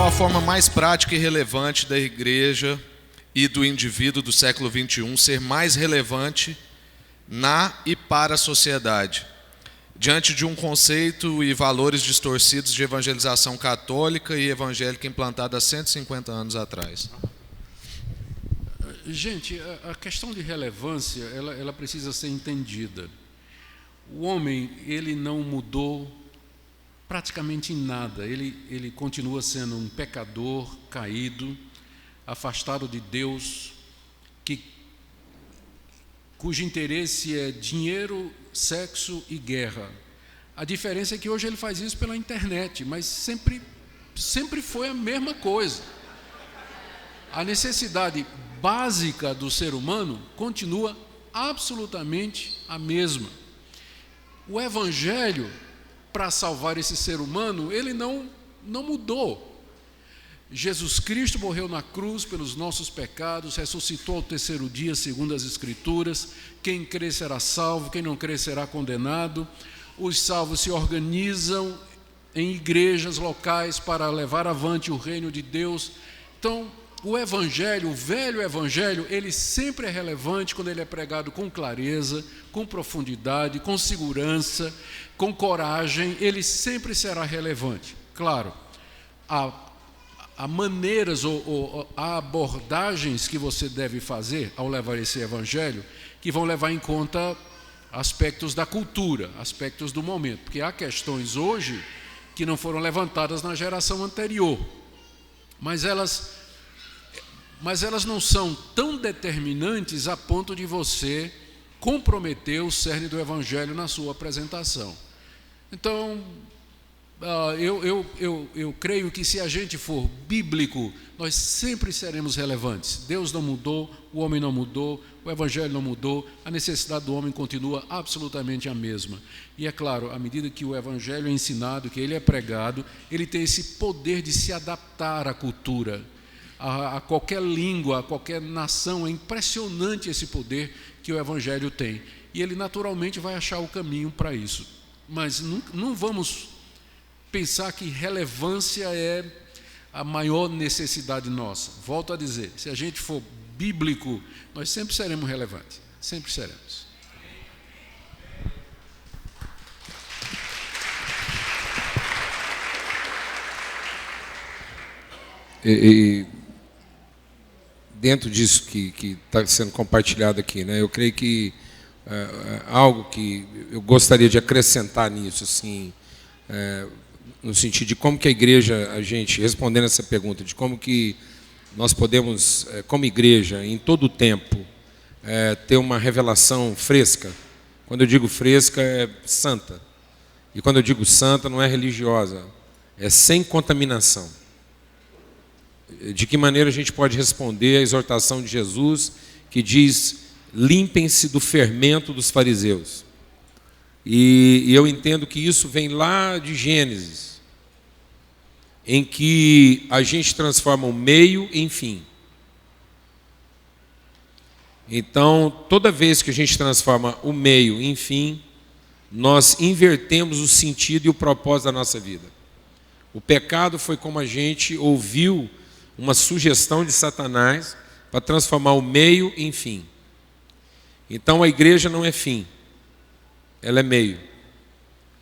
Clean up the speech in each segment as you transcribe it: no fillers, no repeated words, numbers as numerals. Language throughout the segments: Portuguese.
Qual a forma mais prática e relevante da igreja e do indivíduo do século XXI ser mais relevante na e para a sociedade, diante de um conceito e valores distorcidos de evangelização católica e evangélica implantada há 150 anos atrás? Gente, a questão de relevância, ela precisa ser entendida. O homem, ele não mudou praticamente em nada. Ele continua sendo um pecador caído, afastado de Deus, cujo interesse é dinheiro, sexo e guerra. A diferença é que hoje ele faz isso pela internet, mas sempre foi a mesma coisa. A necessidade básica do ser humano continua absolutamente a mesma. O evangelho, para salvar esse ser humano, ele não mudou. Jesus Cristo morreu na cruz pelos nossos pecados, ressuscitou ao terceiro dia, segundo as Escrituras. Quem crer será salvo, quem não crer será condenado. Os salvos se organizam em igrejas locais para levar avante o reino de Deus. Então, o evangelho, o velho evangelho, ele sempre é relevante quando ele é pregado com clareza, com profundidade, com segurança, com coragem. Ele sempre será relevante. Claro, há maneiras ou há abordagens que você deve fazer ao levar esse evangelho que vão levar em conta aspectos da cultura, aspectos do momento, porque há questões hoje que não foram levantadas na geração anterior, mas elas não são tão determinantes a ponto de você comprometer o cerne do evangelho na sua apresentação. Então, eu creio que se a gente for bíblico, nós sempre seremos relevantes. Deus não mudou, o homem não mudou, o evangelho não mudou, a necessidade do homem continua absolutamente a mesma. E é claro, à medida que o evangelho é ensinado, que ele é pregado, ele tem esse poder de se adaptar à cultura, a qualquer língua, a qualquer nação. É impressionante esse poder que o evangelho tem. E ele naturalmente vai achar o caminho para isso. Mas não vamos pensar que relevância é a maior necessidade nossa. Volto a dizer, se a gente for bíblico, nós sempre seremos relevantes, sempre seremos. E dentro disso que está sendo compartilhado aqui, né, eu creio que algo que eu gostaria de acrescentar nisso, assim, no sentido de como que a igreja, a gente, respondendo essa pergunta, de como que nós podemos, como igreja, em todo o tempo, ter uma revelação fresca. Quando eu digo fresca, é santa. E quando eu digo santa, não é religiosa, é sem contaminação. De que maneira a gente pode responder à exortação de Jesus, que diz: limpem-se do fermento dos fariseus. E eu entendo que isso vem lá de Gênesis, em que a gente transforma o meio em fim. Então, toda vez que a gente transforma o meio em fim, nós invertemos o sentido e o propósito da nossa vida. O pecado foi como a gente ouviu uma sugestão de Satanás para transformar o meio em fim. Então, a igreja não é fim, ela é meio.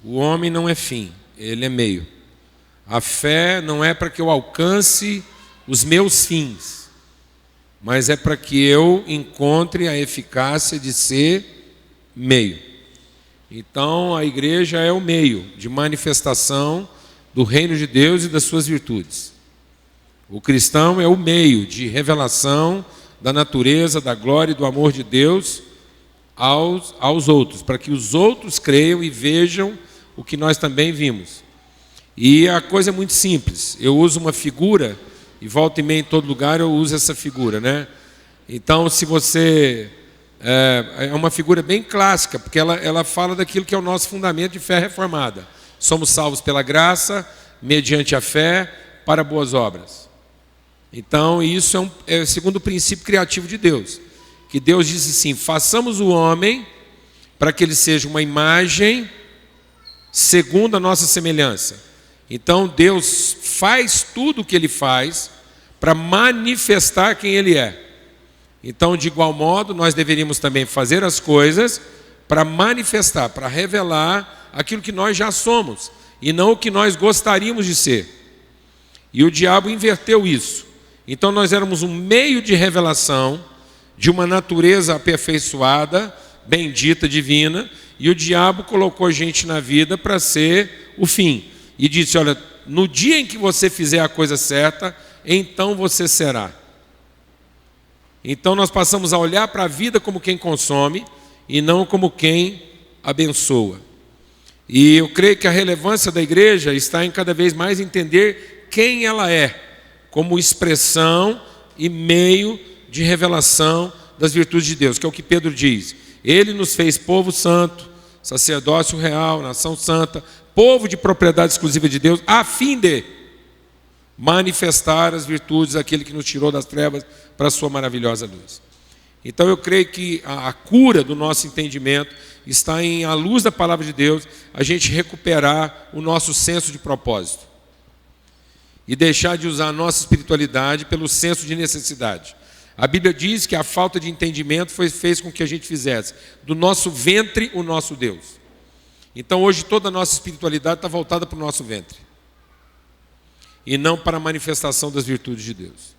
O homem não é fim, ele é meio. A fé não é para que eu alcance os meus fins, mas é para que eu encontre a eficácia de ser meio. Então, a igreja é o meio de manifestação do reino de Deus e das suas virtudes. O cristão é o meio de revelação da natureza, da glória e do amor de Deus aos outros, para que os outros creiam e vejam o que nós também vimos. E a coisa é muito simples. Eu uso uma figura, e volta e meia em todo lugar eu uso essa figura, né? Então, se você... É uma figura bem clássica, porque ela fala daquilo que é o nosso fundamento de fé reformada. Somos salvos pela graça, mediante a fé, para boas obras. Então, isso é o segundo princípio criativo de Deus. Que Deus diz assim: façamos o homem para que ele seja uma imagem segundo a nossa semelhança. Então Deus faz tudo o que ele faz para manifestar quem ele é. Então, de igual modo, nós deveríamos também fazer as coisas para manifestar, para revelar aquilo que nós já somos, e não o que nós gostaríamos de ser. E o diabo inverteu isso. Então nós éramos um meio de revelação de uma natureza aperfeiçoada, bendita, divina, e o diabo colocou a gente na vida para ser o fim. E disse, olha, no dia em que você fizer a coisa certa, então você será. Então nós passamos a olhar para a vida como quem consome e não como quem abençoa. E eu creio que a relevância da igreja está em cada vez mais entender quem ela é, como expressão e meio de revelação das virtudes de Deus, que é o que Pedro diz. Ele nos fez povo santo, sacerdócio real, nação santa, povo de propriedade exclusiva de Deus, a fim de manifestar as virtudes daquele que nos tirou das trevas para a sua maravilhosa luz. Então eu creio que a cura do nosso entendimento está em, à luz da palavra de Deus, a gente recuperar o nosso senso de propósito e deixar de usar a nossa espiritualidade pelo senso de necessidade. A Bíblia diz que a falta de entendimento fez com que a gente fizesse do nosso ventre o nosso Deus. Então hoje toda a nossa espiritualidade está voltada para o nosso ventre e não para a manifestação das virtudes de Deus.